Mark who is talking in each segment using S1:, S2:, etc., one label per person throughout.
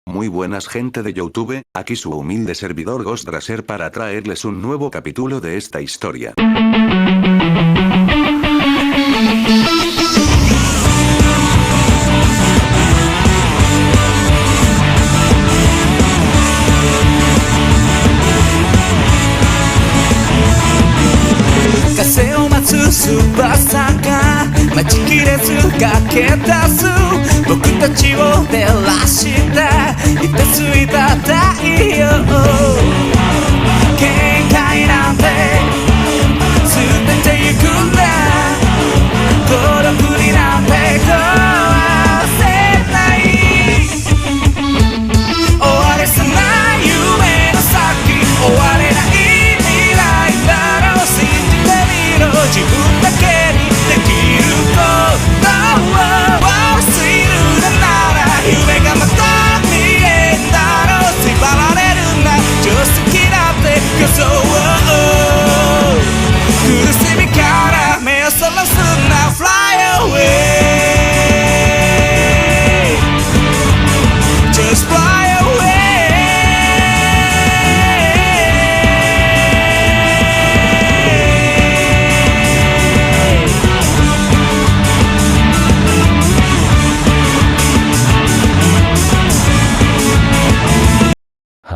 S1: Muy buenas gente de YouTube, aquí su humilde servidor Ghostdraser para traerles un nuevo capítulo de esta historia.
S2: Subasa 待ちきれず駆け出す僕たちを照らしたいたついた太陽限界なんて捨ててゆくんだ孤独になんて壊せない終われさない夢の先終われない未来だろう信じてみろ自分だけ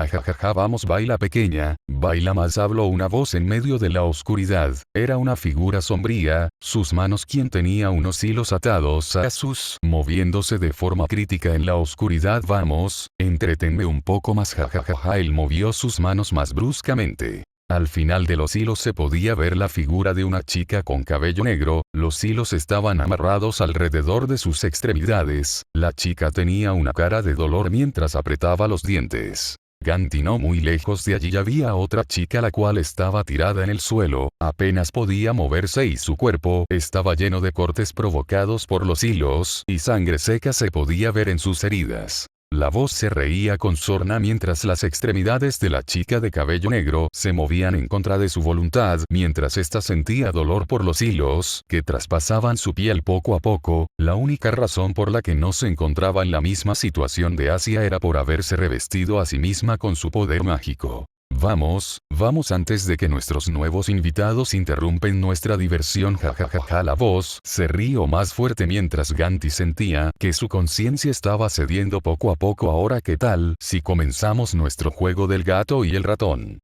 S3: Jajaja, vamos, baila pequeña, baila más, habló una voz en medio de la oscuridad. Era una figura sombría, sus manos quien tenía unos hilos atados a sus, moviéndose de forma crítica en la oscuridad. Vamos, entretenme un poco más, jajaja. Él movió sus manos más bruscamente. Al final de los hilos se podía ver la figura de una chica con cabello negro, los hilos estaban amarrados alrededor de sus extremidades, la chica tenía una cara de dolor mientras apretaba los dientes. Ganti, no muy lejos de allí había otra chica la cual estaba tirada en el suelo, apenas podía moverse y su cuerpo estaba lleno de cortes provocados por los hilos y sangre seca se podía ver en sus heridas. La voz se reía con sorna mientras las extremidades de la chica de cabello negro se movían en contra de su voluntad mientras ésta sentía dolor por los hilos que traspasaban su piel poco a poco. La única razón por la que no se encontraba en la misma situación de Asia era por haberse revestido a sí misma con su poder mágico. Vamos, vamos antes de que nuestros nuevos invitados interrumpen nuestra diversión, jajajaja. La voz se rió más fuerte mientras Ganti sentía que su conciencia estaba cediendo poco a poco. Ahora, ¿qué tal si comenzamos nuestro juego del gato y el ratón?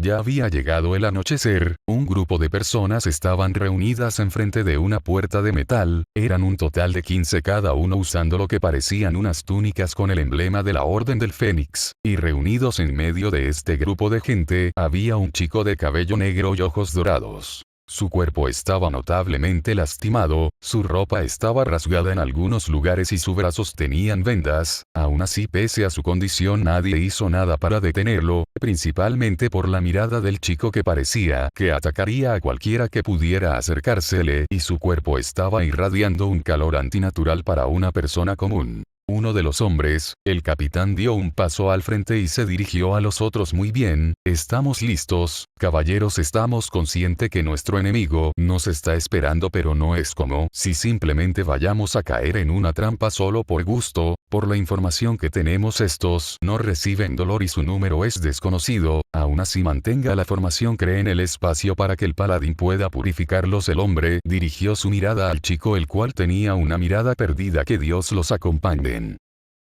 S3: Ya había llegado el anochecer, un grupo de personas estaban reunidas enfrente de una puerta de metal, eran un total de 15 cada uno usando lo que parecían unas túnicas con el emblema de la Orden del Fénix, y reunidos en medio de este grupo de gente, había un chico de cabello negro y ojos dorados. Su cuerpo estaba notablemente lastimado, su ropa estaba rasgada en algunos lugares y sus brazos tenían vendas. Aún así, pese a su condición, nadie hizo nada para detenerlo, principalmente por la mirada del chico que parecía que atacaría a cualquiera que pudiera acercársele, y su cuerpo estaba irradiando un calor antinatural para una persona común. Uno de los hombres, el capitán, dio un paso al frente y se dirigió a los otros. Muy bien, estamos listos, caballeros, estamos conscientes que nuestro enemigo nos está esperando, pero no es como si simplemente vayamos a caer en una trampa solo por gusto. Por la información que tenemos, estos no reciben dolor y su número es desconocido. Aún así, mantenga la formación, cree en el espacio para que el paladín pueda purificarlos. El hombre dirigió su mirada al chico, el cual tenía una mirada perdida. Que Dios los acompañe.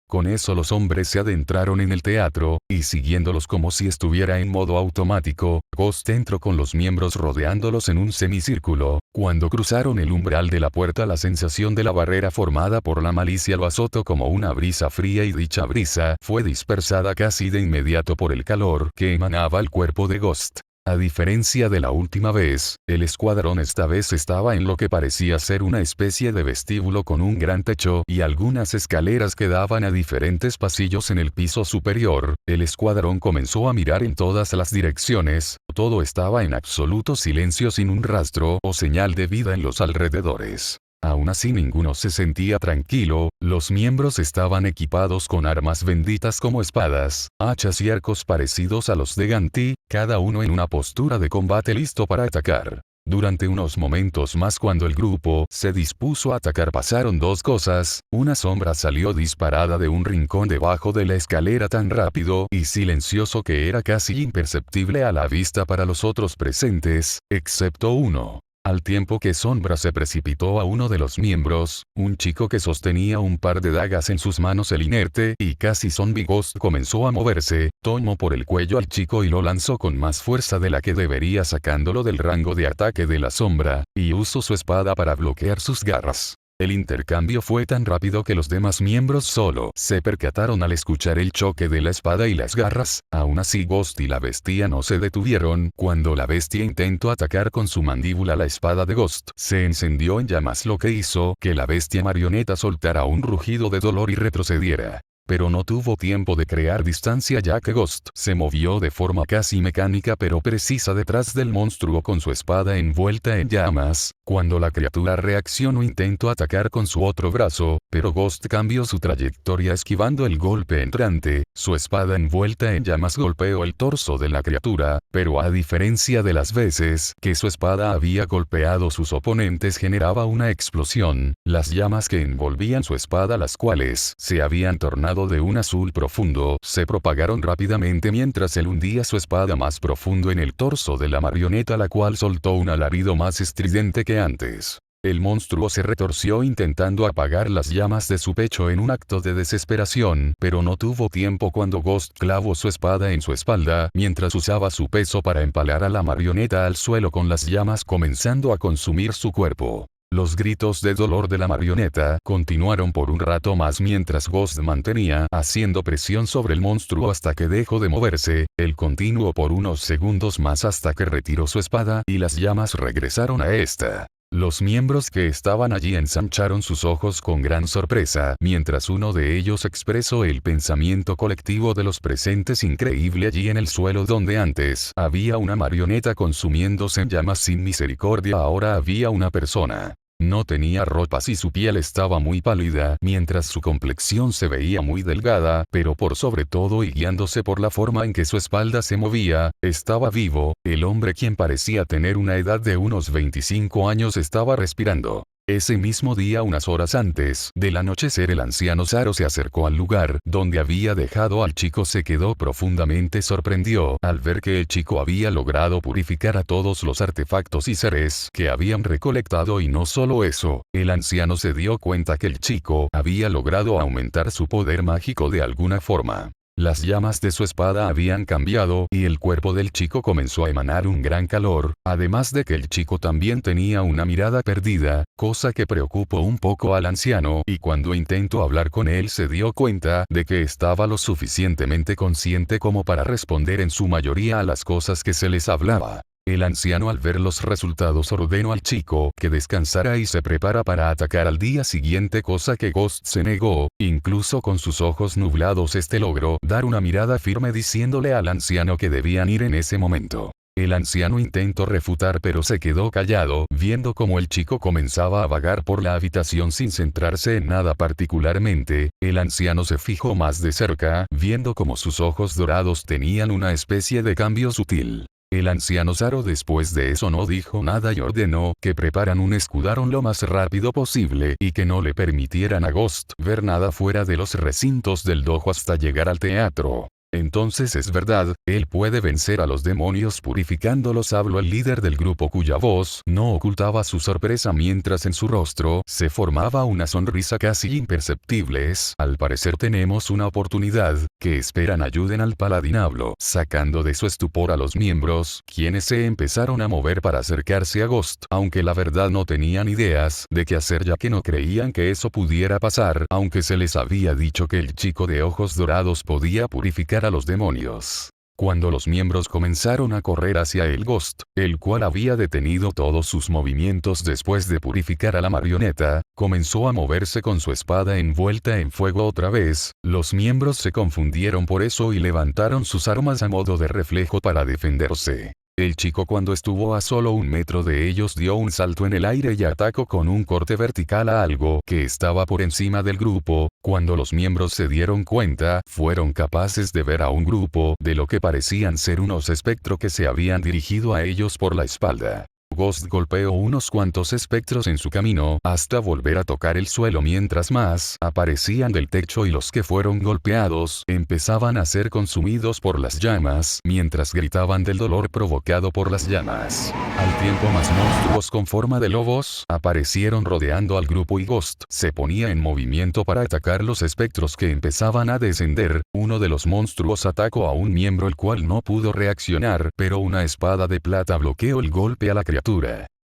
S3: Con eso los hombres se adentraron en el teatro, y siguiéndolos como si estuviera en modo automático, Ghost entró con los miembros rodeándolos en un semicírculo. Cuando cruzaron el umbral de la puerta, la sensación de la barrera formada por la malicia lo azotó como una brisa fría, y dicha brisa fue dispersada casi de inmediato por el calor que emanaba el cuerpo de Ghost. A diferencia de la última vez, el escuadrón esta vez estaba en lo que parecía ser una especie de vestíbulo con un gran techo y algunas escaleras que daban a diferentes pasillos en el piso superior. El escuadrón comenzó a mirar en todas las direcciones, todo estaba en absoluto silencio, sin un rastro o señal de vida en los alrededores. Aún así, ninguno se sentía tranquilo. Los miembros estaban equipados con armas benditas como espadas, hachas y arcos parecidos a los de Ganti, cada uno en una postura de combate listo para atacar. Durante unos momentos más, cuando el grupo se dispuso a atacar, pasaron dos cosas: una sombra salió disparada de un rincón debajo de la escalera tan rápido y silencioso que era casi imperceptible a la vista para los otros presentes, excepto uno. Al tiempo que Sombra se precipitó a uno de los miembros, un chico que sostenía un par de dagas en sus manos, el inerte y casi zombie Ghost comenzó a moverse, tomó por el cuello al chico y lo lanzó con más fuerza de la que debería, sacándolo del rango de ataque de la sombra, y usó su espada para bloquear sus garras. El intercambio fue tan rápido que los demás miembros solo se percataron al escuchar el choque de la espada y las garras. Aún así, Ghost y la bestia no se detuvieron. Cuando la bestia intentó atacar con su mandíbula la espada de Ghost, se encendió en llamas, lo que hizo que la bestia marioneta soltara un rugido de dolor y retrocediera. Pero no tuvo tiempo de crear distancia, ya que Ghost se movió de forma casi mecánica pero precisa detrás del monstruo con su espada envuelta en llamas. Cuando la criatura reaccionó, intentó atacar con su otro brazo, pero Ghost cambió su trayectoria esquivando el golpe entrante. Su espada envuelta en llamas golpeó el torso de la criatura, pero a diferencia de las veces que su espada había golpeado sus oponentes, generaba una explosión. Las llamas que envolvían su espada, las cuales se habían tornado de un azul profundo, se propagaron rápidamente mientras él hundía su espada más profundo en el torso de la marioneta, la cual soltó un alarido más estridente que antes. El monstruo se retorció intentando apagar las llamas de su pecho en un acto de desesperación, pero no tuvo tiempo cuando Ghost clavó su espada en su espalda, mientras usaba su peso para empalar a la marioneta al suelo, con las llamas comenzando a consumir su cuerpo. Los gritos de dolor de la marioneta continuaron por un rato más mientras Ghost mantenía haciendo presión sobre el monstruo hasta que dejó de moverse. Él continuó por unos segundos más hasta que retiró su espada y las llamas regresaron a esta. Los miembros que estaban allí ensancharon sus ojos con gran sorpresa, mientras uno de ellos expresó el pensamiento colectivo de los presentes: increíble, allí en el suelo donde antes había una marioneta consumiéndose en llamas sin misericordia, ahora había una persona. No tenía ropas y su piel estaba muy pálida, mientras su complexión se veía muy delgada, pero por sobre todo, y guiándose por la forma en que su espalda se movía, estaba vivo. El hombre, quien parecía tener una edad de unos 25 años, estaba respirando. Ese mismo día, unas horas antes del anochecer, el anciano Zaro se acercó al lugar donde había dejado al chico. Se quedó profundamente sorprendido al ver que el chico había logrado purificar a todos los artefactos y seres que habían recolectado, y no solo eso, el anciano se dio cuenta que el chico había logrado aumentar su poder mágico de alguna forma. Las llamas de su espada habían cambiado y el cuerpo del chico comenzó a emanar un gran calor, además de que el chico también tenía una mirada perdida, cosa que preocupó un poco al anciano, y cuando intentó hablar con él se dio cuenta de que estaba lo suficientemente consciente como para responder en su mayoría a las cosas que se les hablaba. El anciano, al ver los resultados, ordenó al chico que descansara y se prepara para atacar al día siguiente, cosa que Ghost se negó. Incluso con sus ojos nublados, este logró dar una mirada firme diciéndole al anciano que debían ir en ese momento. El anciano intentó refutar pero se quedó callado, viendo cómo el chico comenzaba a vagar por la habitación sin centrarse en nada particularmente. El anciano se fijó más de cerca, viendo cómo sus ojos dorados tenían una especie de cambio sutil. El anciano Zaro después de eso no dijo nada y ordenó que preparan un escuadrón lo más rápido posible y que no le permitieran a Ghost ver nada fuera de los recintos del dojo hasta llegar al teatro. Entonces es verdad, él puede vencer a los demonios purificándolos, habló el líder del grupo, cuya voz no ocultaba su sorpresa mientras en su rostro se formaba una sonrisa casi imperceptible. Al parecer tenemos una oportunidad. Que esperan? Ayuden al paladín, habló, sacando de su estupor a los miembros, quienes se empezaron a mover para acercarse a Ghost, aunque la verdad no tenían ideas de qué hacer, ya que no creían que eso pudiera pasar, aunque se les había dicho que el chico de ojos dorados podía purificar a los demonios. Cuando los miembros comenzaron a correr hacia el Ghost, el cual había detenido todos sus movimientos después de purificar a la marioneta, comenzó a moverse con su espada envuelta en fuego otra vez. Los miembros se confundieron por eso y levantaron sus armas a modo de reflejo para defenderse. El chico, cuando estuvo a solo 1 metro de ellos, dio un salto en el aire y atacó con un corte vertical a algo que estaba por encima del grupo. Cuando los miembros se dieron cuenta, fueron capaces de ver a un grupo de lo que parecían ser unos espectros que se habían dirigido a ellos por la espalda. Ghost golpeó unos cuantos espectros en su camino hasta volver a tocar el suelo mientras más aparecían del techo y los que fueron golpeados empezaban a ser consumidos por las llamas mientras gritaban del dolor provocado por las llamas. Al tiempo más monstruos con forma de lobos aparecieron rodeando al grupo y Ghost se ponía en movimiento para atacar los espectros que empezaban a descender. Uno de los monstruos atacó a un miembro el cual no pudo reaccionar, pero una espada de plata bloqueó el golpe a la criatura.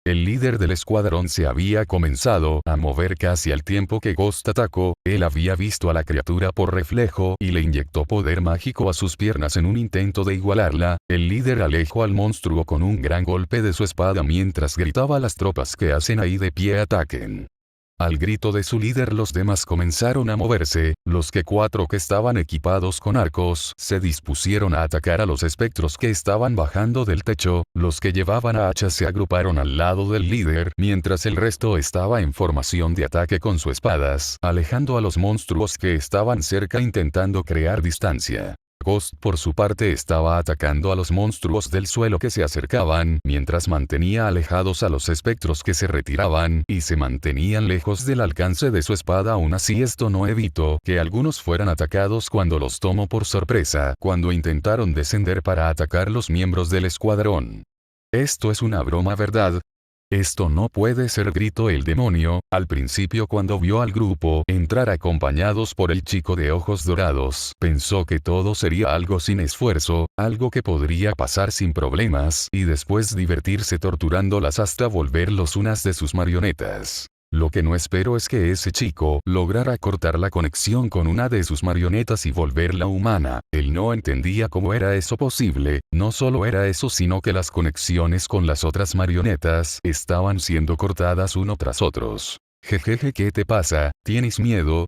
S3: El líder del escuadrón se había comenzado a mover casi al tiempo que Ghost atacó. Él había visto a la criatura por reflejo y le inyectó poder mágico a sus piernas en un intento de igualarla. El líder alejó al monstruo con un gran golpe de su espada mientras gritaba a las tropas que hacen ahí de pie ataquen. Al grito de su líder los demás comenzaron a moverse. Los cuatro que estaban equipados con arcos se dispusieron a atacar a los espectros que estaban bajando del techo. Los que llevaban hachas se agruparon al lado del líder mientras el resto estaba en formación de ataque con sus espadas, alejando a los monstruos que estaban cerca intentando crear distancia. Ghost por su parte estaba atacando a los monstruos del suelo que se acercaban, mientras mantenía alejados a los espectros que se retiraban y se mantenían lejos del alcance de su espada. Aún así esto no evitó que algunos fueran atacados cuando los tomó por sorpresa, cuando intentaron descender para atacar los miembros del escuadrón. Esto es una broma, ¿verdad? Esto no puede ser, gritó el demonio, al principio cuando vio al grupo entrar acompañados por el chico de ojos dorados. Pensó que todo sería algo sin esfuerzo, algo que podría pasar sin problemas, y después divertirse torturándolas hasta volverlos unas de sus marionetas. Lo que no espero es que ese chico lograra cortar la conexión con una de sus marionetas y volverla humana. Él no entendía cómo era eso posible. No solo era eso, sino que las conexiones con las otras marionetas estaban siendo cortadas uno tras otros. Jejeje, ¿qué te pasa? ¿Tienes miedo?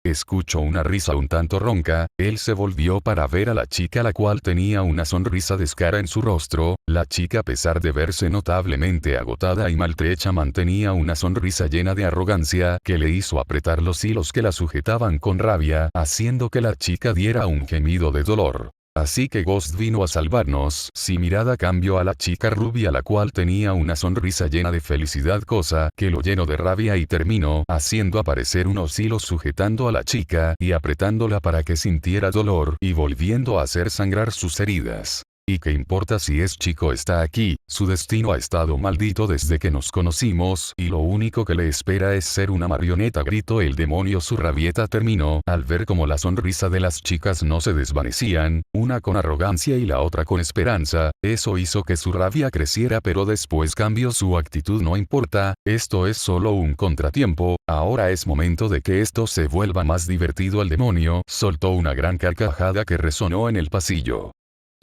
S3: Escuchó una risa un tanto ronca. Él se volvió para ver a la chica, la cual tenía una sonrisa descarada en su rostro. La chica, a pesar de verse notablemente agotada y maltrecha, mantenía una sonrisa llena de arrogancia que le hizo apretar los hilos que la sujetaban con rabia, haciendo que la chica diera un gemido de dolor. Así que Ghost vino a salvarnos. Su mirada cambió a la chica rubia, la cual tenía una sonrisa llena de felicidad, cosa que lo llenó de rabia, y terminó haciendo aparecer unos hilos sujetando a la chica y apretándola para que sintiera dolor y volviendo a hacer sangrar sus heridas. ¿Y qué importa si es chico está aquí? Su destino ha estado maldito desde que nos conocimos y lo único que le espera es ser una marioneta, gritó el demonio. Su rabieta terminó al ver cómo la sonrisa de las chicas no se desvanecían, una con arrogancia y la otra con esperanza. Eso hizo que su rabia creciera, pero después cambió su actitud. No importa, esto es solo un contratiempo, ahora es momento de que esto se vuelva más divertido. El demonio soltó una gran carcajada que resonó en el pasillo.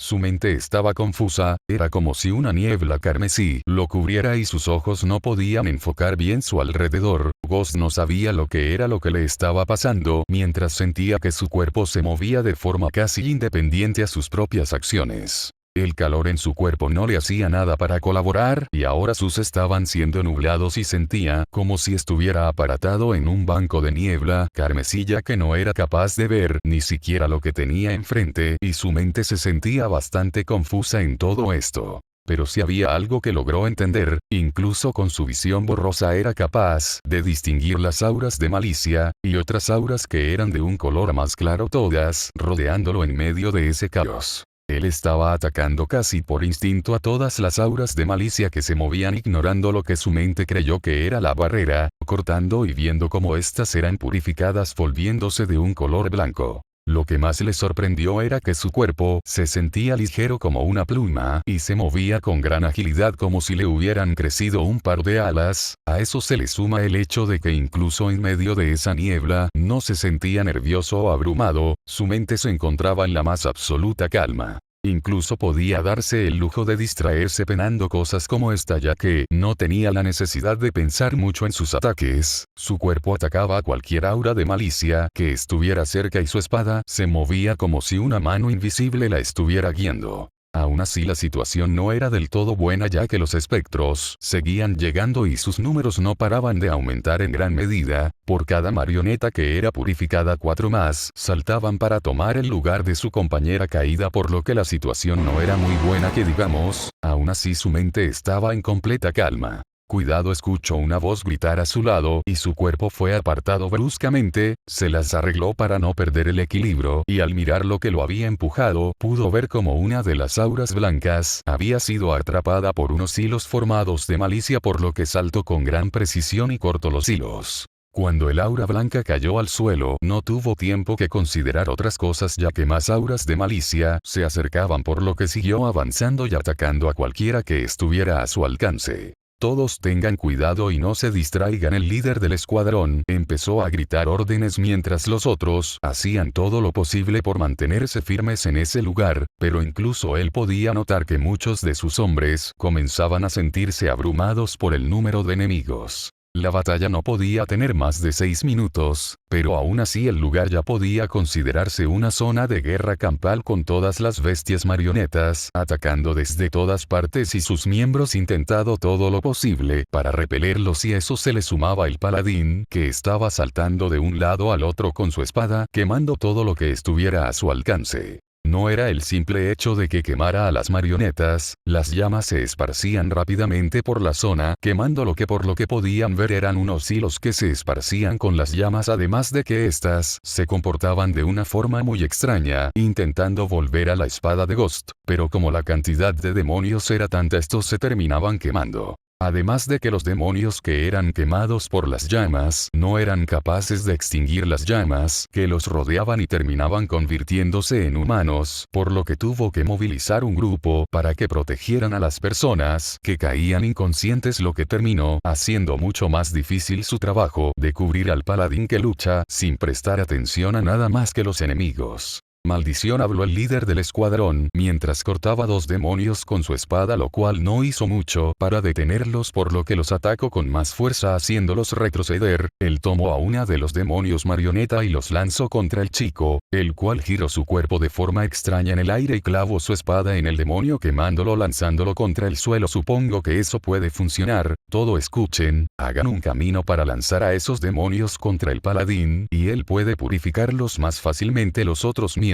S3: Su mente estaba confusa, era como si una niebla carmesí lo cubriera y sus ojos no podían enfocar bien su alrededor. Ghost no sabía lo que era lo que le estaba pasando, mientras sentía que su cuerpo se movía de forma casi independiente a sus propias acciones. El calor en su cuerpo no le hacía nada para colaborar, y ahora sus estaban siendo nublados y sentía como si estuviera aparatado en un banco de niebla carmesilla que no era capaz de ver ni siquiera lo que tenía enfrente, y su mente se sentía bastante confusa en todo esto. Pero si había algo que logró entender, incluso con su visión borrosa era capaz de distinguir las auras de malicia, y otras auras que eran de un color más claro, todas rodeándolo en medio de ese caos. Él estaba atacando casi por instinto a todas las auras de malicia que se movían, ignorando lo que su mente creyó que era la barrera, cortando y viendo cómo éstas eran purificadas volviéndose de un color blanco. Lo que más le sorprendió era que su cuerpo se sentía ligero como una pluma y se movía con gran agilidad como si le hubieran crecido un par de alas. A eso se le suma el hecho de que incluso en medio de esa niebla no se sentía nervioso o abrumado, su mente se encontraba en la más absoluta calma. Incluso podía darse el lujo de distraerse penando cosas como esta, ya que no tenía la necesidad de pensar mucho en sus ataques. Su cuerpo atacaba a cualquier aura de malicia que estuviera cerca y su espada se movía como si una mano invisible la estuviera guiando. Aún así la situación no era del todo buena ya que los espectros seguían llegando y sus números no paraban de aumentar en gran medida. Por cada marioneta que era purificada 4 más saltaban para tomar el lugar de su compañera caída, por lo que la situación no era muy buena que digamos. Aún así su mente estaba en completa calma. Cuidado, escuchó una voz gritar a su lado y su cuerpo fue apartado bruscamente, se las arregló para no perder el equilibrio y al mirar lo que lo había empujado pudo ver como una de las auras blancas había sido atrapada por unos hilos formados de malicia, por lo que saltó con gran precisión y cortó los hilos. Cuando el aura blanca cayó al suelo, no tuvo tiempo que considerar otras cosas ya que más auras de malicia se acercaban, por lo que siguió avanzando y atacando a cualquiera que estuviera a su alcance. Todos tengan cuidado y no se distraigan. El líder del escuadrón empezó a gritar órdenes mientras los otros hacían todo lo posible por mantenerse firmes en ese lugar, pero incluso él podía notar que muchos de sus hombres comenzaban a sentirse abrumados por el número de enemigos. La batalla no podía tener más de 6 minutos, pero aún así el lugar ya podía considerarse una zona de guerra campal con todas las bestias marionetas atacando desde todas partes y sus miembros intentando todo lo posible para repelerlos, y eso se le sumaba el paladín que estaba saltando de un lado al otro con su espada quemando todo lo que estuviera a su alcance. No era el simple hecho de que quemara a las marionetas, las llamas se esparcían rápidamente por la zona, quemando lo que por lo que podían ver eran unos hilos que se esparcían con las llamas, además de que éstas se comportaban de una forma muy extraña, intentando volver a la espada de Ghost, pero como la cantidad de demonios era tanta, estos se terminaban quemando. Además de que los demonios que eran quemados por las llamas no eran capaces de extinguir las llamas que los rodeaban y terminaban convirtiéndose en humanos, por lo que tuvo que movilizar un grupo para que protegieran a las personas que caían inconscientes, lo que terminó haciendo mucho más difícil su trabajo de cubrir al paladín que lucha sin prestar atención a nada más que los enemigos. Maldición, habló el líder del escuadrón mientras cortaba 2 demonios con su espada, lo cual no hizo mucho para detenerlos, por lo que los atacó con más fuerza haciéndolos retroceder. Él tomó a una de los demonios marioneta y los lanzó contra el chico, el cual giró su cuerpo de forma extraña en el aire y clavó su espada en el demonio quemándolo, lanzándolo contra el suelo. Supongo que eso puede funcionar. Todo escuchen, hagan un camino para lanzar a esos demonios contra el paladín y él puede purificarlos más fácilmente. Los otros miembros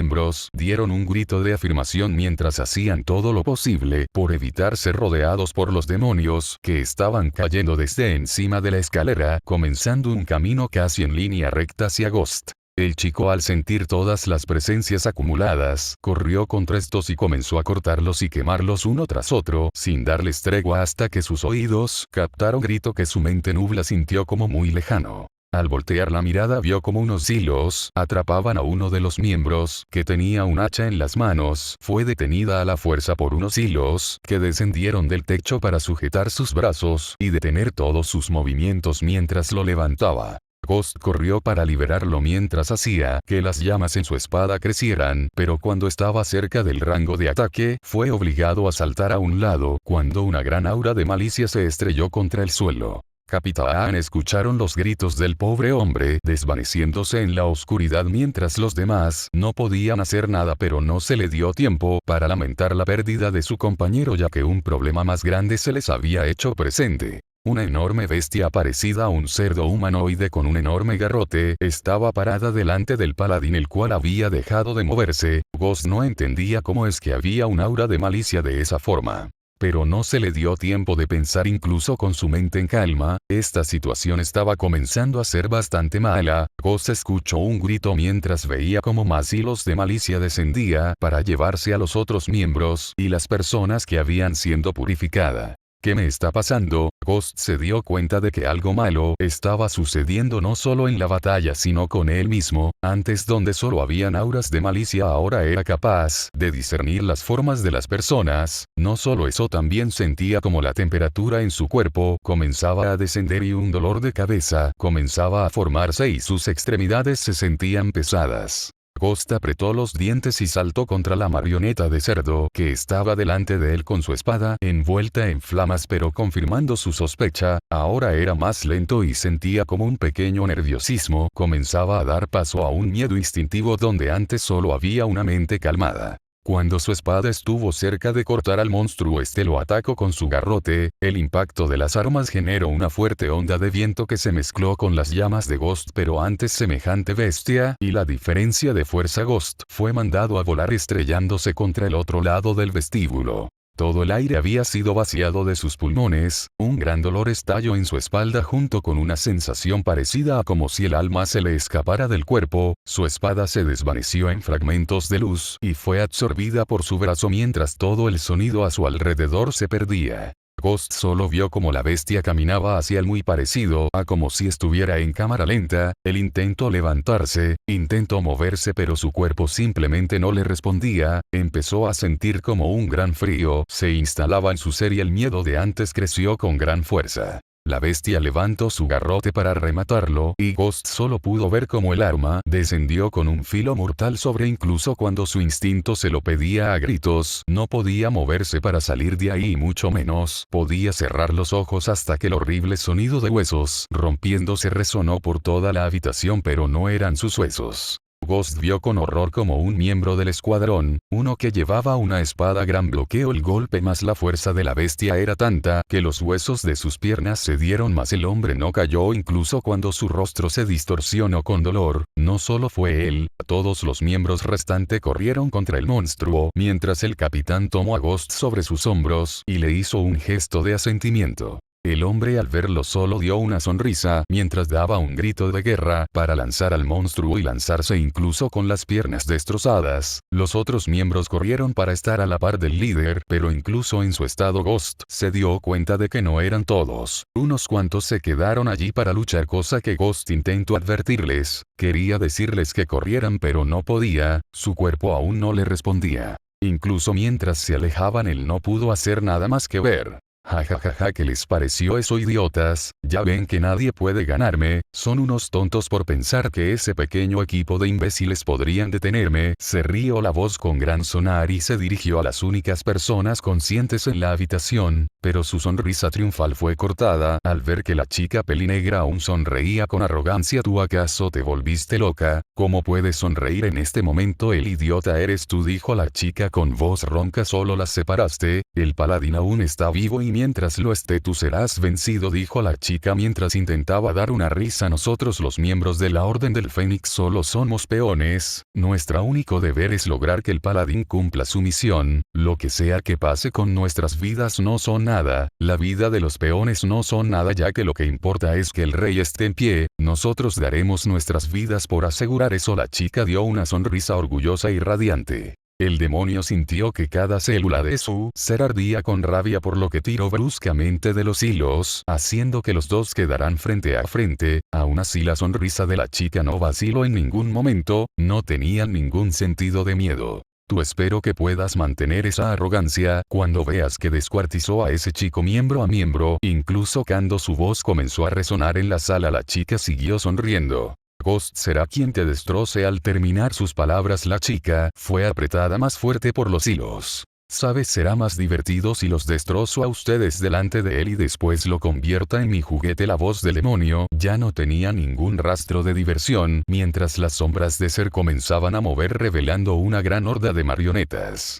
S3: dieron un grito de afirmación mientras hacían todo lo posible por evitar ser rodeados por los demonios que estaban cayendo desde encima de la escalera, comenzando un camino casi en línea recta hacia Ghost. El chico, al sentir todas las presencias acumuladas, corrió contra estos y comenzó a cortarlos y quemarlos uno tras otro, sin darles tregua hasta que sus oídos captaron grito que su mente nubla sintió como muy lejano. Al voltear la mirada vio como unos hilos atrapaban a uno de los miembros, que tenía un hacha en las manos. Fue detenida a la fuerza por unos hilos que descendieron del techo para sujetar sus brazos y detener todos sus movimientos mientras lo levantaba. Ghost corrió para liberarlo mientras hacía que las llamas en su espada crecieran, pero cuando estaba cerca del rango de ataque, fue obligado a saltar a un lado cuando una gran aura de malicia se estrelló contra el suelo. Capitán, escucharon los gritos del pobre hombre desvaneciéndose en la oscuridad mientras los demás no podían hacer nada, pero no se le dio tiempo para lamentar la pérdida de su compañero ya que un problema más grande se les había hecho presente. Una enorme bestia parecida a un cerdo humanoide con un enorme garrote estaba parada delante del paladín, el cual había dejado de moverse. Ghost no entendía cómo es que había un aura de malicia de esa forma. Pero no se le dio tiempo de pensar. Incluso con su mente en calma, esta situación estaba comenzando a ser bastante mala. Ghost escuchó un grito mientras veía como más hilos de malicia descendía para llevarse a los otros miembros y las personas que habían sido purificadas. ¿Qué me está pasando? Ghost se dio cuenta de que algo malo estaba sucediendo no solo en la batalla sino con él mismo. Antes, donde solo habían auras de malicia, ahora era capaz de discernir las formas de las personas. No solo eso, también sentía como la temperatura en su cuerpo comenzaba a descender y un dolor de cabeza comenzaba a formarse y sus extremidades se sentían pesadas. Ghost apretó los dientes y saltó contra la marioneta de cerdo que estaba delante de él con su espada envuelta en flamas, pero confirmando su sospecha, ahora era más lento y sentía como un pequeño nerviosismo comenzaba a dar paso a un miedo instintivo donde antes solo había una mente calmada. Cuando su espada estuvo cerca de cortar al monstruo, este lo atacó con su garrote. El impacto de las armas generó una fuerte onda de viento que se mezcló con las llamas de Ghost, pero antes semejante bestia y la diferencia de fuerza, Ghost fue mandado a volar estrellándose contra el otro lado del vestíbulo. Todo el aire había sido vaciado de sus pulmones, un gran dolor estalló en su espalda junto con una sensación parecida a como si el alma se le escapara del cuerpo. Su espada se desvaneció en fragmentos de luz y fue absorbida por su brazo mientras todo el sonido a su alrededor se perdía. Ghost solo vio como la bestia caminaba hacia él, muy parecido a como si estuviera en cámara lenta. Él intentó levantarse, intentó moverse, pero su cuerpo simplemente no le respondía. Empezó a sentir como un gran frío se instalaba en su ser y el miedo de antes creció con gran fuerza. La bestia levantó su garrote para rematarlo y Ghost solo pudo ver cómo el arma descendió con un filo mortal sobre, incluso cuando su instinto se lo pedía a gritos. No podía moverse para salir de ahí y mucho menos podía cerrar los ojos hasta que el horrible sonido de huesos rompiéndose resonó por toda la habitación, pero no eran sus huesos. Ghost vio con horror como un miembro del escuadrón, uno que llevaba una espada gran, bloqueó el golpe, más la fuerza de la bestia era tanta que los huesos de sus piernas se dieron, más el hombre no cayó incluso cuando su rostro se distorsionó con dolor. No solo fue él, todos los miembros restantes corrieron contra el monstruo, mientras el capitán tomó a Ghost sobre sus hombros y le hizo un gesto de asentimiento. El hombre al verlo solo dio una sonrisa mientras daba un grito de guerra para lanzar al monstruo y lanzarse incluso con las piernas destrozadas. Los otros miembros corrieron para estar a la par del líder, pero incluso en su estado Ghost se dio cuenta de que no eran todos. Unos cuantos se quedaron allí para luchar, cosa que Ghost intentó advertirles. Quería decirles que corrieran pero no podía, su cuerpo aún no le respondía. Incluso mientras se alejaban él no pudo hacer nada más que ver. Jajajaja, ¿qué les pareció eso, idiotas? Ya ven que nadie puede ganarme, son unos tontos por pensar que ese pequeño equipo de imbéciles podrían detenerme. Se rió la voz con gran sonar y se dirigió a las únicas personas conscientes en la habitación, pero su sonrisa triunfal fue cortada al ver que la chica pelinegra aún sonreía con arrogancia. ¿Tú acaso te volviste loca? ¿Cómo puedes sonreír en este momento? El idiota eres tú, dijo la chica con voz ronca. Solo las separaste, el paladín aún está vivo y mientras lo esté tú serás vencido, dijo la chica mientras intentaba dar una risa. Nosotros los miembros de la Orden del Fénix solo somos peones, nuestro único deber es lograr que el paladín cumpla su misión. Lo que sea que pase con nuestras vidas no son nada, la vida de los peones no son nada, ya que lo que importa es que el rey esté en pie. Nosotros daremos nuestras vidas por asegurar eso. La chica dio una sonrisa orgullosa y radiante. El demonio sintió que cada célula de su ser ardía con rabia, por lo que tiró bruscamente de los hilos, haciendo que los dos quedaran frente a frente. Aún así la sonrisa de la chica no vaciló en ningún momento, no tenía ningún sentido de miedo. Tú espero que puedas mantener esa arrogancia cuando veas que descuartizó a ese chico miembro a miembro. Incluso cuando su voz comenzó a resonar en la sala, la chica siguió sonriendo. Ghost será quien te destroce. Al terminar sus palabras la chica fue apretada más fuerte por los hilos. Sabes, será más divertido si los destrozo a ustedes delante de él y después lo convierta en mi juguete. La voz del demonio ya no tenía ningún rastro de diversión mientras las sombras de ser comenzaban a mover, revelando una gran horda de marionetas.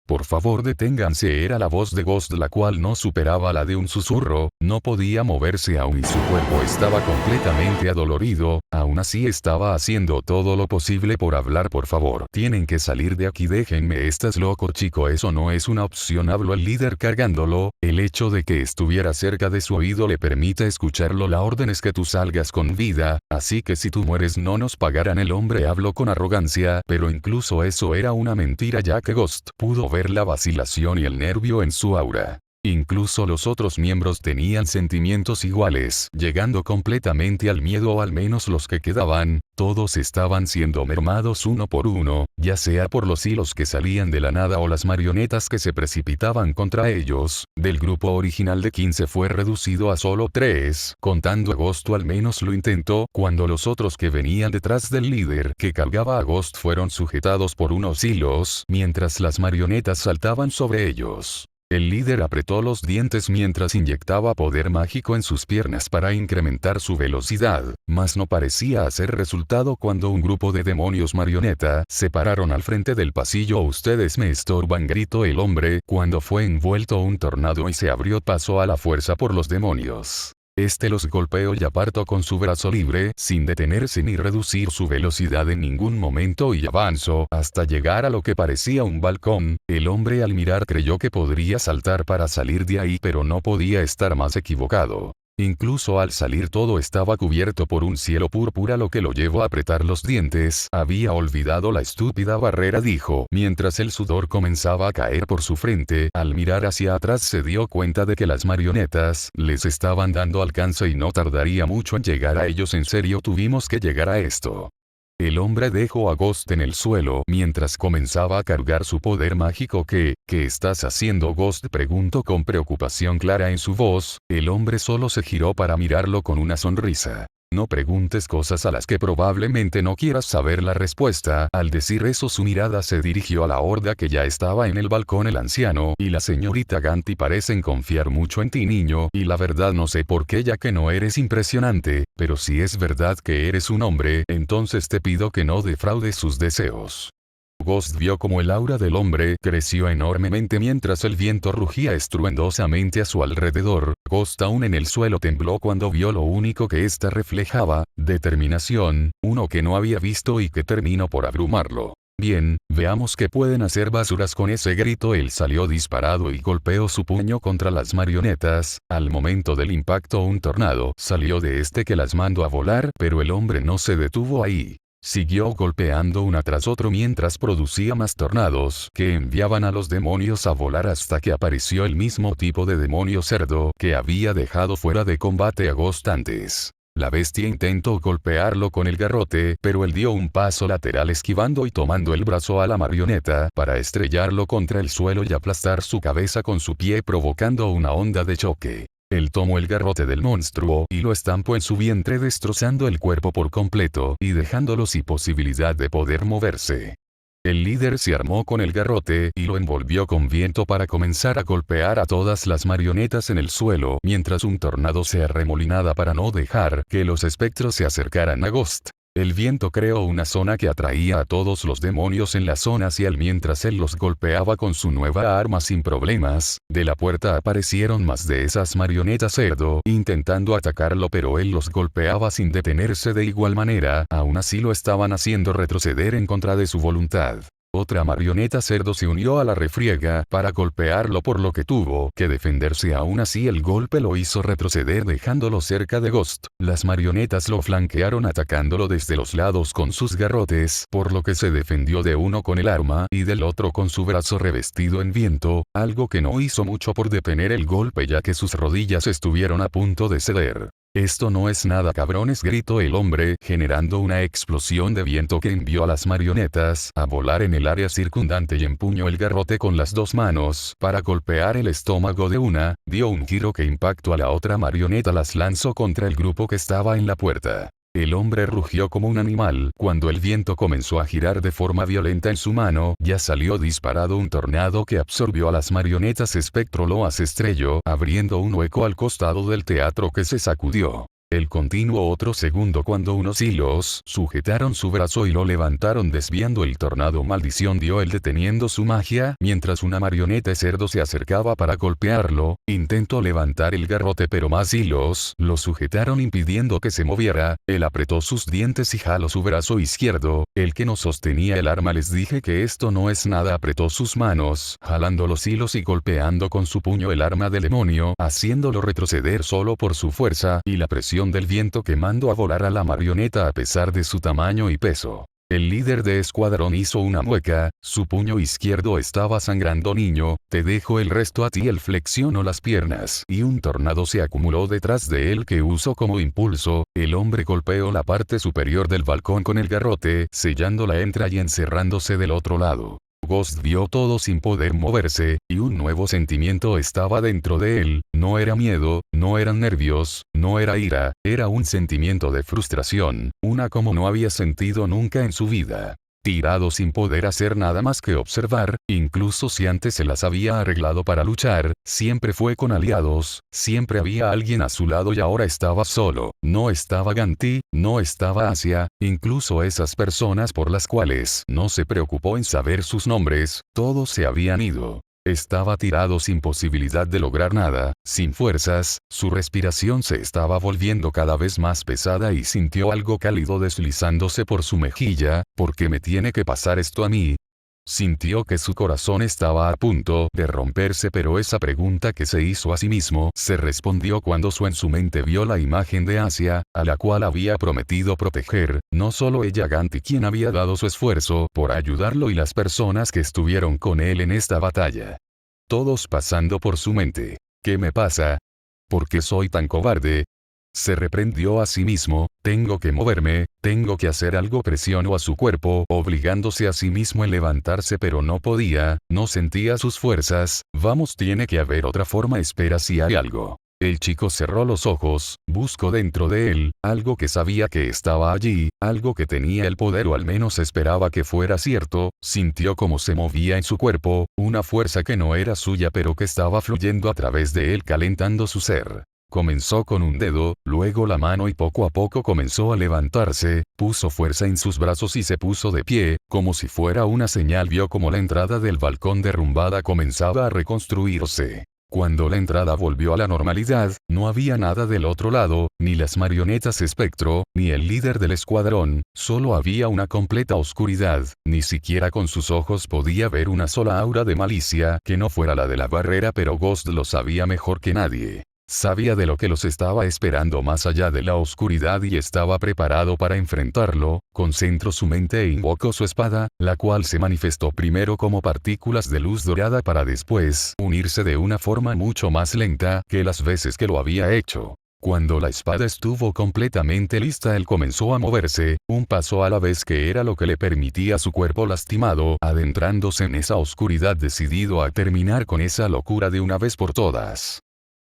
S3: Por favor deténganse, era la voz de Ghost, la cual no superaba la de un susurro. No podía moverse aún y su cuerpo estaba completamente adolorido. Aún así estaba haciendo todo lo posible por hablar. Por favor, tienen que salir de aquí, déjenme. Estás loco, chico, eso no es una opción, habló el líder cargándolo. El hecho de que estuviera cerca de su oído le permite escucharlo. La orden es que tú salgas con vida, así que si tú mueres no nos pagarán. El hombre habló con arrogancia, pero incluso eso era una mentira, ya que Ghost pudo ver la vacilación y el nervio en su aura. Incluso los otros miembros tenían sentimientos iguales, llegando completamente al miedo, o al menos los que quedaban. Todos estaban siendo mermados uno por uno, ya sea por los hilos que salían de la nada o las marionetas que se precipitaban contra ellos. Del grupo original de 15 fue reducido a solo 3, contando a Ghost. Al menos lo intentó. Cuando los otros que venían detrás del líder que cargaba a Ghost fueron sujetados por unos hilos, mientras las marionetas saltaban sobre ellos. El líder apretó los dientes mientras inyectaba poder mágico en sus piernas para incrementar su velocidad, mas no parecía hacer resultado cuando un grupo de demonios marioneta se pararon al frente del pasillo. Ustedes me estorban, gritó el hombre cuando fue envuelto un tornado y se abrió paso a la fuerza por los demonios. Este los golpeó y apartó con su brazo libre, sin detenerse ni reducir su velocidad en ningún momento, y avanzó hasta llegar a lo que parecía un balcón. El hombre al mirar creyó que podría saltar para salir de ahí, pero no podía estar más equivocado. Incluso al salir todo estaba cubierto por un cielo púrpura, lo que lo llevó a apretar los dientes. Había olvidado la estúpida barrera, dijo, mientras el sudor comenzaba a caer por su frente. Al mirar hacia atrás se dio cuenta de que las marionetas les estaban dando alcance y no tardaría mucho en llegar a ellos. En serio, tuvimos que llegar a esto. El hombre dejó a Ghost en el suelo mientras comenzaba a cargar su poder mágico. ¿Qué estás haciendo, Ghost?, preguntó con preocupación clara en su voz. El hombre solo se giró para mirarlo con una sonrisa. No preguntes cosas a las que probablemente no quieras saber la respuesta. Al decir eso, su mirada se dirigió a la horda que ya estaba en el balcón. El anciano y la señorita Ganti parecen confiar mucho en ti, niño, y la verdad no sé por qué, ya que no eres impresionante, pero si es verdad que eres un hombre, entonces te pido que no defraudes sus deseos. Ghost vio como el aura del hombre creció enormemente mientras el viento rugía estruendosamente a su alrededor. Ghost, aún en el suelo, tembló cuando vio lo único que ésta reflejaba: determinación, uno que no había visto y que terminó por abrumarlo. Bien, veamos qué pueden hacer basuras con ese grito. Él salió disparado y golpeó su puño contra las marionetas. Al momento del impacto, un tornado salió de este que las mandó a volar, pero el hombre no se detuvo ahí. Siguió golpeando una tras otro mientras producía más tornados que enviaban a los demonios a volar hasta que apareció el mismo tipo de demonio cerdo que había dejado fuera de combate a Ghost antes. La bestia intentó golpearlo con el garrote, pero él dio un paso lateral esquivando y tomando el brazo a la marioneta para estrellarlo contra el suelo y aplastar su cabeza con su pie, provocando una onda de choque. Él tomó el garrote del monstruo y lo estampó en su vientre, destrozando el cuerpo por completo y dejándolo sin posibilidad de poder moverse. El líder se armó con el garrote y lo envolvió con viento para comenzar a golpear a todas las marionetas en el suelo mientras un tornado se arremolinaba para no dejar que los espectros se acercaran a Ghost. El viento creó una zona que atraía a todos los demonios en la zona hacia él mientras él los golpeaba con su nueva arma sin problemas. De la puerta aparecieron más de esas marionetas cerdo intentando atacarlo, pero él los golpeaba sin detenerse de igual manera. Aún así lo estaban haciendo retroceder en contra de su voluntad. Otra marioneta cerdo se unió a la refriega para golpearlo, por lo que tuvo que defenderse. Aún así el golpe lo hizo retroceder dejándolo cerca de Ghost. Las marionetas lo flanquearon atacándolo desde los lados con sus garrotes, por lo que se defendió de uno con el arma y del otro con su brazo revestido en viento, algo que no hizo mucho por detener el golpe ya que sus rodillas estuvieron a punto de ceder. Esto no es nada, cabrones, gritó el hombre, generando una explosión de viento que envió a las marionetas a volar en el área circundante y empuñó el garrote con las dos manos para golpear el estómago de una. Dio un giro que impactó a la otra marioneta, las lanzó contra el grupo que estaba en la puerta. El hombre rugió como un animal cuando el viento comenzó a girar de forma violenta en su mano. Ya salió disparado un tornado que absorbió a las marionetas. Espectro Loas estrelló, abriendo un hueco al costado del teatro que se sacudió. Él continuó otro segundo cuando unos hilos sujetaron su brazo y lo levantaron desviando el tornado. Maldición, dio él deteniendo su magia mientras una marioneta cerdo se acercaba para golpearlo. Intentó levantar el garrote pero más hilos lo sujetaron impidiendo que se moviera. Él apretó sus dientes y jaló su brazo izquierdo, el que no sostenía el arma. Les dije que esto no es nada. Apretó sus manos, jalando los hilos y golpeando con su puño el arma del demonio, haciéndolo retroceder solo por su fuerza y la presión del viento que mandó a volar a la marioneta a pesar de su tamaño y peso. El líder de escuadrón hizo una mueca, su puño izquierdo estaba sangrando. Niño, te dejo el resto a ti. Él flexionó las piernas y un tornado se acumuló detrás de él que usó como impulso. El hombre golpeó la parte superior del balcón con el garrote, sellando la entrada y encerrándose del otro lado. Ghost vio todo sin poder moverse, y un nuevo sentimiento estaba dentro de él. No era miedo, no eran nervios, no era ira, era un sentimiento de frustración, una como no había sentido nunca en su vida. tirado sin poder hacer nada más que observar, incluso si antes se las había arreglado para luchar, siempre fue con aliados, siempre había alguien a su lado y ahora estaba solo. No estaba Ganti, no estaba Asia, incluso esas personas por las cuales no se preocupó en saber sus nombres, todos se habían ido. Estaba tirado sin posibilidad de lograr nada, sin fuerzas, su respiración se estaba volviendo cada vez más pesada y sintió algo cálido deslizándose por su mejilla. ¿Por qué me tiene que pasar esto a mí? Sintió que su corazón estaba a punto de romperse, pero esa pregunta que se hizo a sí mismo se respondió cuando en su mente vio la imagen de Asia, a la cual había prometido proteger, no solo ella Ganti quien había dado su esfuerzo por ayudarlo y las personas que estuvieron con él en esta batalla. Todos pasando por su mente. ¿Qué me pasa? ¿Por qué soy tan cobarde? Se reprendió a sí mismo, tengo que moverme, tengo que hacer algo. Presionó a su cuerpo, obligándose a sí mismo en levantarse, pero no podía, no sentía sus fuerzas. Vamos, tiene que haber otra forma. Espera, si hay algo. El chico cerró los ojos, buscó dentro de él, algo que sabía que estaba allí, algo que tenía el poder, o al menos esperaba que fuera cierto. Sintió cómo se movía en su cuerpo, una fuerza que no era suya pero que estaba fluyendo a través de él, calentando su ser. Comenzó con un dedo, luego la mano y poco a poco comenzó a levantarse, puso fuerza en sus brazos y se puso de pie, como si fuera una señal. Vio como la entrada del balcón derrumbada comenzaba a reconstruirse. Cuando la entrada volvió a la normalidad, no había nada del otro lado, ni las marionetas espectro, ni el líder del escuadrón, solo había una completa oscuridad. Ni siquiera con sus ojos podía ver una sola aura de malicia que no fuera la de la barrera, pero Ghost lo sabía mejor que nadie. Sabía de lo que los estaba esperando más allá de la oscuridad y estaba preparado para enfrentarlo. Concentró su mente e invocó su espada, la cual se manifestó primero como partículas de luz dorada para después unirse de una forma mucho más lenta que las veces que lo había hecho. Cuando la espada estuvo completamente lista, él comenzó a moverse, un paso a la vez, que era lo que le permitía a su cuerpo lastimado, adentrándose en esa oscuridad, decidido a terminar con esa locura de una vez por todas.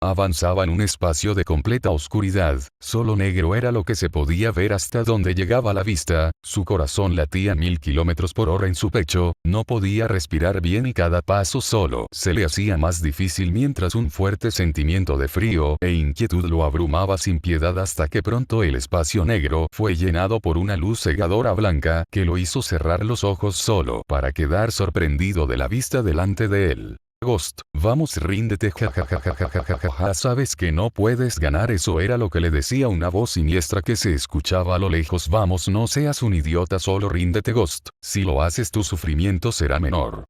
S3: Avanzaba en un espacio de completa oscuridad, solo negro era lo que se podía ver hasta donde llegaba la vista. Su corazón latía 1000 km/h en su pecho, no podía respirar bien y cada paso solo se le hacía más difícil, mientras un fuerte sentimiento de frío e inquietud lo abrumaba sin piedad, hasta que pronto el espacio negro fue llenado por una luz cegadora blanca que lo hizo cerrar los ojos solo para quedar sorprendido de la vista delante de él. Ghost, vamos, ríndete, jajajajajajaja, sabes que no puedes ganar. Eso era lo que le decía una voz siniestra que se escuchaba a lo lejos. Vamos, no seas un idiota, solo ríndete, Ghost, si lo haces tu sufrimiento será menor.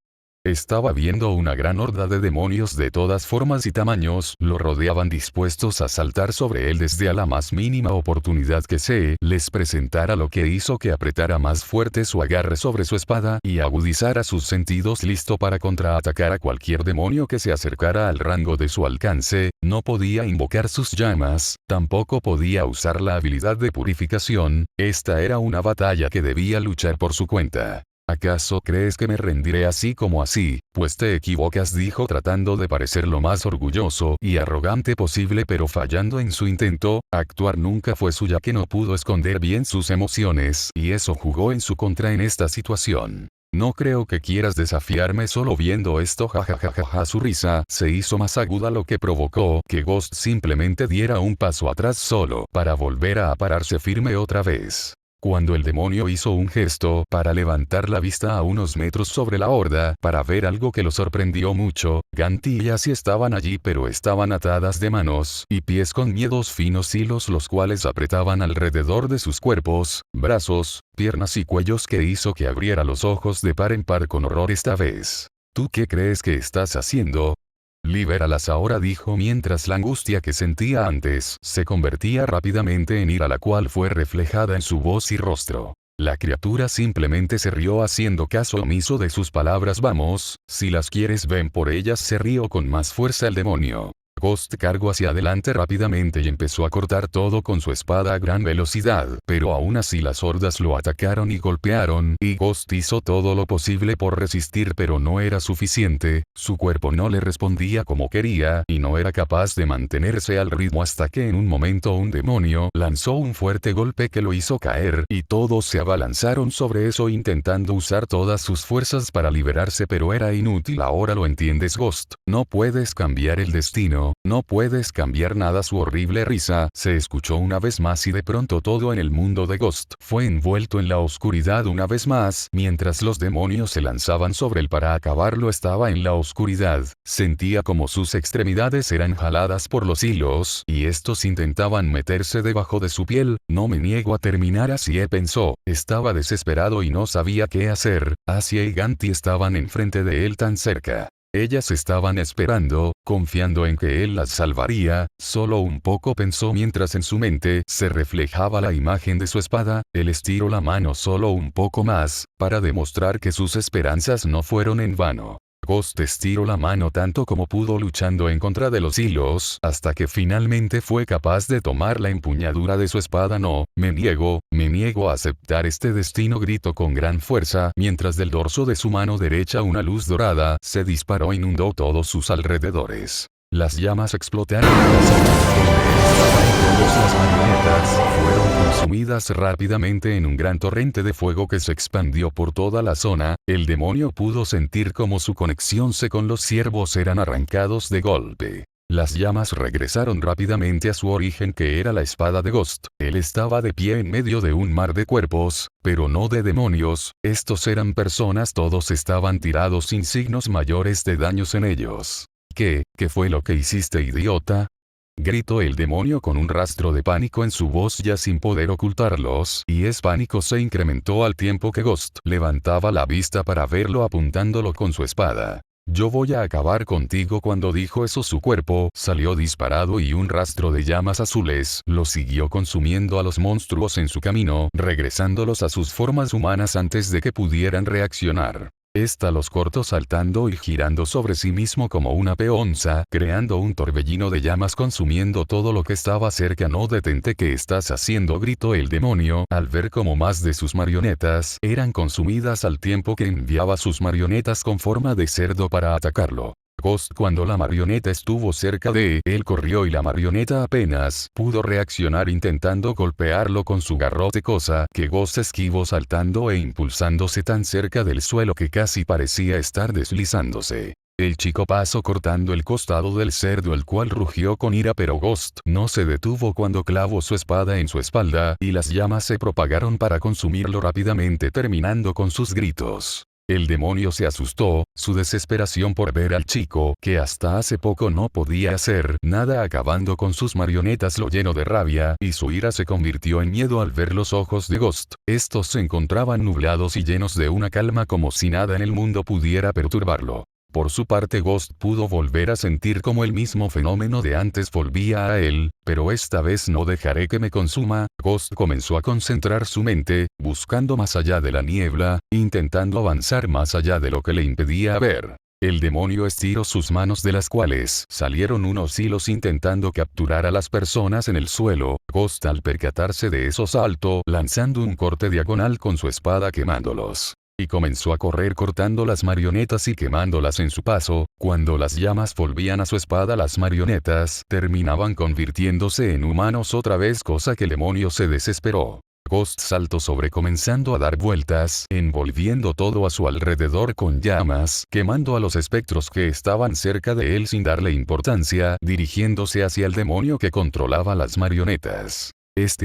S3: Estaba viendo una gran horda de demonios de todas formas y tamaños, lo rodeaban dispuestos a saltar sobre él desde a la más mínima oportunidad que se les presentara, lo que hizo que apretara más fuerte su agarre sobre su espada y agudizara sus sentidos, listo para contraatacar a cualquier demonio que se acercara al rango de su alcance. No podía invocar sus llamas, tampoco podía usar la habilidad de purificación. Esta era una batalla que debía luchar por su cuenta. ¿Acaso crees que me rendiré así como así? Pues te equivocas, dijo, tratando de parecer lo más orgulloso y arrogante posible, pero fallando en su intento. Actuar nunca fue suya, que no pudo esconder bien sus emociones, y eso jugó en su contra en esta situación. No creo que quieras desafiarme solo viendo esto, jajajaja. Su risa se hizo más aguda, lo que provocó que Ghost simplemente diera un paso atrás solo para volver a pararse firme otra vez. Cuando el demonio hizo un gesto para levantar la vista a unos metros sobre la horda para ver algo que lo sorprendió mucho, Ganti y Asia estaban allí, pero estaban atadas de manos y pies con miedos finos hilos, los cuales apretaban alrededor de sus cuerpos, brazos, piernas y cuellos, que hizo que abriera los ojos de par en par con horror esta vez. ¿Tú qué crees que estás haciendo? Libéralas ahora, dijo, mientras la angustia que sentía antes se convertía rápidamente en ira, la cual fue reflejada en su voz y rostro. La criatura simplemente se rió, haciendo caso omiso de sus palabras. Vamos, si las quieres ven por ellas, se rió con más fuerza el demonio. Ghost cargó hacia adelante rápidamente y empezó a cortar todo con su espada a gran velocidad, pero aún así las hordas lo atacaron y golpearon, y Ghost hizo todo lo posible por resistir, pero no era suficiente, su cuerpo no le respondía como quería, y no era capaz de mantenerse al ritmo hasta que en un momento un demonio lanzó un fuerte golpe que lo hizo caer, y todos se abalanzaron sobre eso intentando usar todas sus fuerzas para liberarse, pero era inútil. Ahora lo entiendes, Ghost, no puedes cambiar el destino. No puedes cambiar nada. Su horrible risa se escuchó una vez más y de pronto todo en el mundo de Ghost fue envuelto en la oscuridad una vez más, mientras los demonios se lanzaban sobre él para acabarlo. Estaba en la oscuridad, sentía como sus extremidades eran jaladas por los hilos, y estos intentaban meterse debajo de su piel. No me niego a terminar así, pensó, estaba desesperado y no sabía qué hacer. Asia y Ganti estaban enfrente de él tan cerca. Ellas estaban esperando, confiando en que él las salvaría, solo un poco, pensó mientras en su mente se reflejaba la imagen de su espada. Él estiró la mano solo un poco más, para demostrar que sus esperanzas no fueron en vano. Ghost estiró la mano tanto como pudo luchando en contra de los hilos, hasta que finalmente fue capaz de tomar la empuñadura de su espada. No, me niego a aceptar este destino, gritó con gran fuerza, mientras del dorso de su mano derecha una luz dorada se disparó e inundó todos sus alrededores. Las llamas explotaron en la zona donde todas las marionetas fueron consumidas rápidamente en un gran torrente de fuego que se expandió por toda la zona. El demonio pudo sentir cómo su conexión con los ciervos eran arrancados de golpe. Las llamas regresaron rápidamente a su origen, que era la espada de Ghost. Él estaba de pie en medio de un mar de cuerpos, pero no de demonios. Estos eran personas, todos estaban tirados sin signos mayores de daños en ellos. ¿Qué fue lo que hiciste, idiota?, gritó el demonio con un rastro de pánico en su voz ya sin poder ocultarlos, y ese pánico se incrementó al tiempo que Ghost levantaba la vista para verlo apuntándolo con su espada. Yo voy a acabar contigo. Cuando dijo eso, su cuerpo salió disparado y un rastro de llamas azules lo siguió consumiendo a los monstruos en su camino, regresándolos a sus formas humanas antes de que pudieran reaccionar. Los cortó saltando y girando sobre sí mismo como una peonza, creando un torbellino de llamas consumiendo todo lo que estaba cerca. No, detente, ¿qué estás haciendo?, gritó el demonio, al ver cómo más de sus marionetas eran consumidas al tiempo que enviaba sus marionetas con forma de cerdo para atacarlo. Ghost, cuando la marioneta estuvo cerca de él, corrió y la marioneta apenas pudo reaccionar intentando golpearlo con su garrote, cosa que Ghost esquivó saltando e impulsándose tan cerca del suelo que casi parecía estar deslizándose. El chico pasó cortando el costado del cerdo, el cual rugió con ira, pero Ghost no se detuvo cuando clavó su espada en su espalda, y las llamas se propagaron para consumirlo rápidamente, terminando con sus gritos. El demonio se asustó, su desesperación por ver al chico, que hasta hace poco no podía hacer nada acabando con sus marionetas, lo llenó de rabia, y su ira se convirtió en miedo al ver los ojos de Ghost. Estos se encontraban nublados y llenos de una calma como si nada en el mundo pudiera perturbarlo. Por su parte, Ghost pudo volver a sentir como el mismo fenómeno de antes volvía a él, pero esta vez no dejaré que me consuma. Ghost comenzó a concentrar su mente, buscando más allá de la niebla, intentando avanzar más allá de lo que le impedía ver. El demonio estiró sus manos, de las cuales salieron unos hilos intentando capturar a las personas en el suelo. Ghost, al percatarse de eso, saltó, lanzando un corte diagonal con su espada, quemándolos. Y comenzó a correr cortando las marionetas y quemándolas en su paso. Cuando las llamas volvían a su espada, las marionetas terminaban convirtiéndose en humanos otra vez, cosa que el demonio se desesperó. Ghost saltó sobre, comenzando a dar vueltas, envolviendo todo a su alrededor con llamas, quemando a los espectros que estaban cerca de él sin darle importancia, dirigiéndose hacia el demonio que controlaba las marionetas.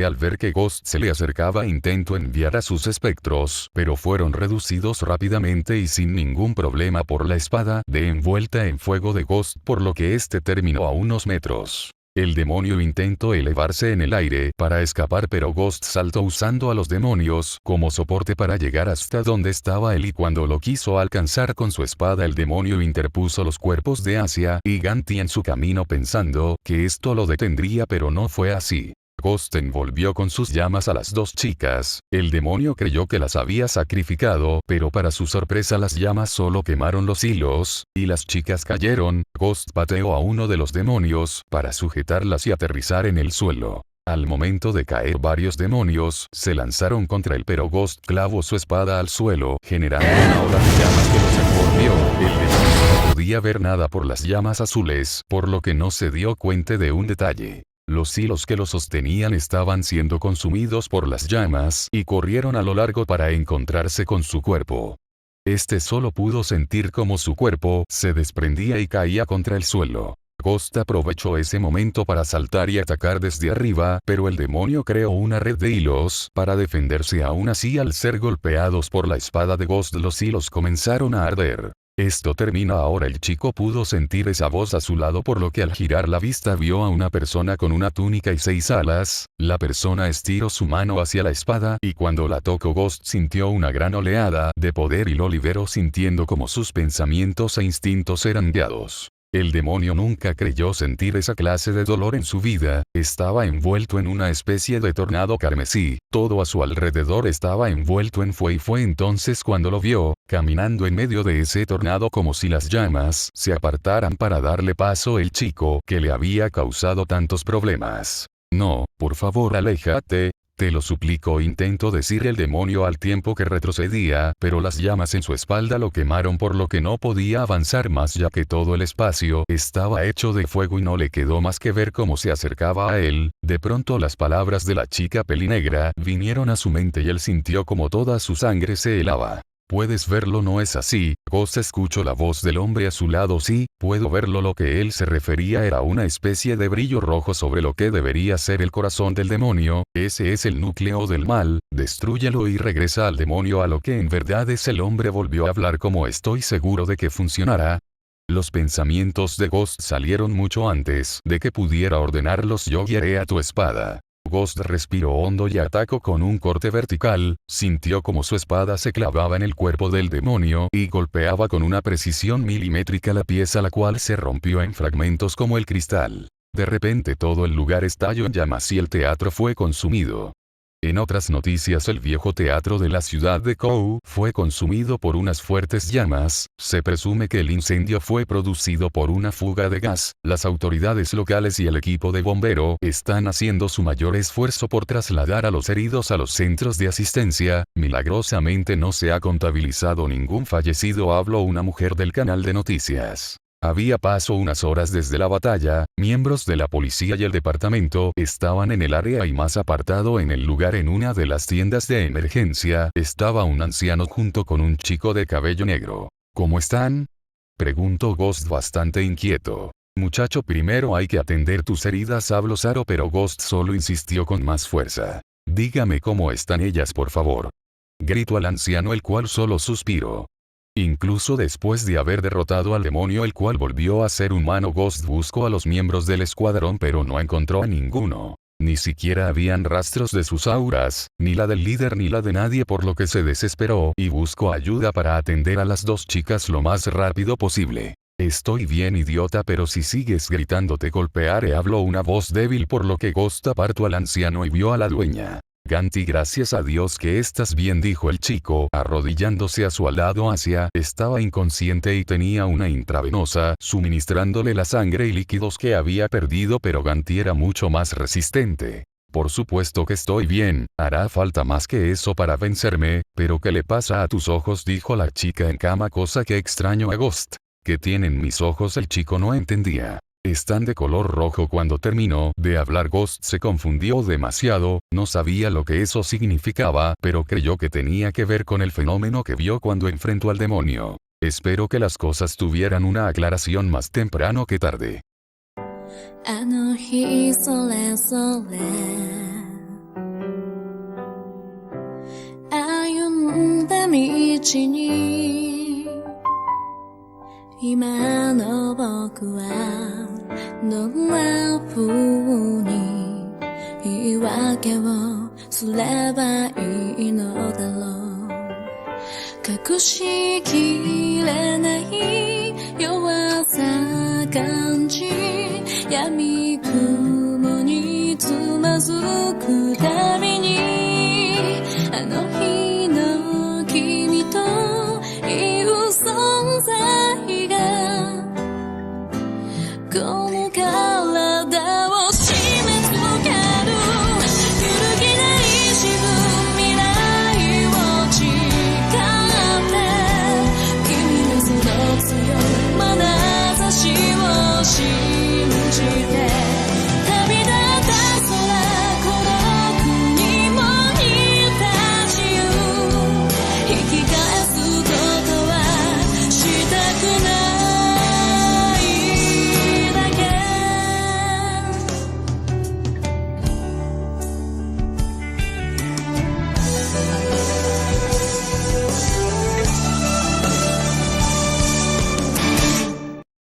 S3: Al ver que Ghost se le acercaba, intentó enviar a sus espectros, pero fueron reducidos rápidamente y sin ningún problema por la espada de envuelta en fuego de Ghost, por lo que terminó a unos metros. El demonio intentó elevarse en el aire para escapar, pero Ghost saltó usando a los demonios como soporte para llegar hasta donde estaba él, y cuando lo quiso alcanzar con su espada, el demonio interpuso los cuerpos de Asia y Ganti en su camino, pensando que esto lo detendría, pero no fue así. Ghost envolvió con sus llamas a las dos chicas. El demonio creyó que las había sacrificado, pero para su sorpresa las llamas solo quemaron los hilos, y las chicas cayeron. Ghost pateó a uno de los demonios para sujetarlas y aterrizar en el suelo. Al momento de caer varios demonios se lanzaron contra él, pero Ghost clavó su espada al suelo, generando una ola de llamas que los envolvió. El demonio no podía ver nada por las llamas azules, por lo que no se dio cuenta de un detalle. Los hilos que lo sostenían estaban siendo consumidos por las llamas y corrieron a lo largo para encontrarse con su cuerpo. Este solo pudo sentir cómo su cuerpo se desprendía y caía contra el suelo. Ghost aprovechó ese momento para saltar y atacar desde arriba, pero el demonio creó una red de hilos para defenderse. Aún así, al ser golpeados por la espada de Ghost, los hilos comenzaron a arder. Esto termina ahora. El chico pudo sentir esa voz a su lado, por lo que al girar la vista vio a una persona con una túnica y 6 alas. La persona estiró su mano hacia la espada y cuando la tocó Ghost sintió una gran oleada de poder y lo liberó, sintiendo como sus pensamientos e instintos eran guiados. El demonio nunca creyó sentir esa clase de dolor en su vida. Estaba envuelto en una especie de tornado carmesí, todo a su alrededor estaba envuelto en fuego, y fue entonces cuando lo vio, caminando en medio de ese tornado como si las llamas se apartaran para darle paso el chico que le había causado tantos problemas. No, por favor, aléjate. Te lo suplico, intentó decir el demonio al tiempo que retrocedía, pero las llamas en su espalda lo quemaron, por lo que no podía avanzar más, ya que todo el espacio estaba hecho de fuego y no le quedó más que ver cómo se acercaba a él. De pronto las palabras de la chica pelinegra vinieron a su mente y él sintió como toda su sangre se helaba. Puedes verlo, ¿no es así? Ghost escuchó la voz del hombre a su lado. Sí, puedo verlo. Lo que él se refería era una especie de brillo rojo sobre lo que debería ser el corazón del demonio. Ese es el núcleo del mal, destrúyelo y regresa al demonio a lo que en verdad es el hombre. Volvió a hablar como estoy seguro de que funcionará. Los pensamientos de Ghost salieron mucho antes de que pudiera ordenarlos. Yo guiaré a tu espada. Ghost respiró hondo y atacó con un corte vertical. Sintió como su espada se clavaba en el cuerpo del demonio y golpeaba con una precisión milimétrica la pieza, la cual se rompió en fragmentos como el cristal. De repente todo el lugar estalló en llamas y el teatro fue consumido. En otras noticias, el viejo teatro de la ciudad de Kou fue consumido por unas fuertes llamas. Se presume que el incendio fue producido por una fuga de gas. Las autoridades locales y el equipo de bombero están haciendo su mayor esfuerzo por trasladar a los heridos a los centros de asistencia. Milagrosamente no se ha contabilizado ningún fallecido, habló una mujer del canal de noticias. Había pasado unas horas desde la batalla, miembros de la policía y el departamento estaban en el área y más apartado en el lugar. En una de las tiendas de emergencia, estaba un anciano junto con un chico de cabello negro. ¿Cómo están?, preguntó Ghost bastante inquieto. Muchacho, primero hay que atender tus heridas, habló Saro, pero Ghost solo insistió con más fuerza. Dígame cómo están ellas, por favor. Gritó al anciano, el cual solo suspiró. Incluso después de haber derrotado al demonio, el cual volvió a ser humano, Ghost buscó a los miembros del escuadrón pero no encontró a ninguno. Ni siquiera habían rastros de sus auras, ni la del líder ni la de nadie, por lo que se desesperó y buscó ayuda para atender a las dos chicas lo más rápido posible. Estoy bien, idiota, pero si sigues gritando te golpearé, habló una voz débil, por lo que Ghost apartó al anciano y vio a la dueña. Ganti, gracias a Dios que estás bien, dijo el chico, arrodillándose a su lado. Estaba inconsciente y tenía una intravenosa, suministrándole la sangre y líquidos que había perdido, pero Ganti era mucho más resistente. Por supuesto que estoy bien, hará falta más que eso para vencerme, pero ¿qué le pasa a tus ojos?, dijo la chica en cama, cosa que extrañó a Ghost. ¿Qué tienen mis ojos?, el chico no entendía. Están de color rojo. Cuando terminó de hablar, Ghost se confundió demasiado, no sabía lo que eso significaba, pero creyó que tenía que ver con el fenómeno que vio cuando enfrentó al demonio. Espero que las cosas tuvieran una aclaración más temprano que tarde.
S4: Ima no boku wa donna fuu ni iiwake wo sureba ii no darou. Kakushi kirenai yowasa kanji, yami kumo ni tsumazu くたび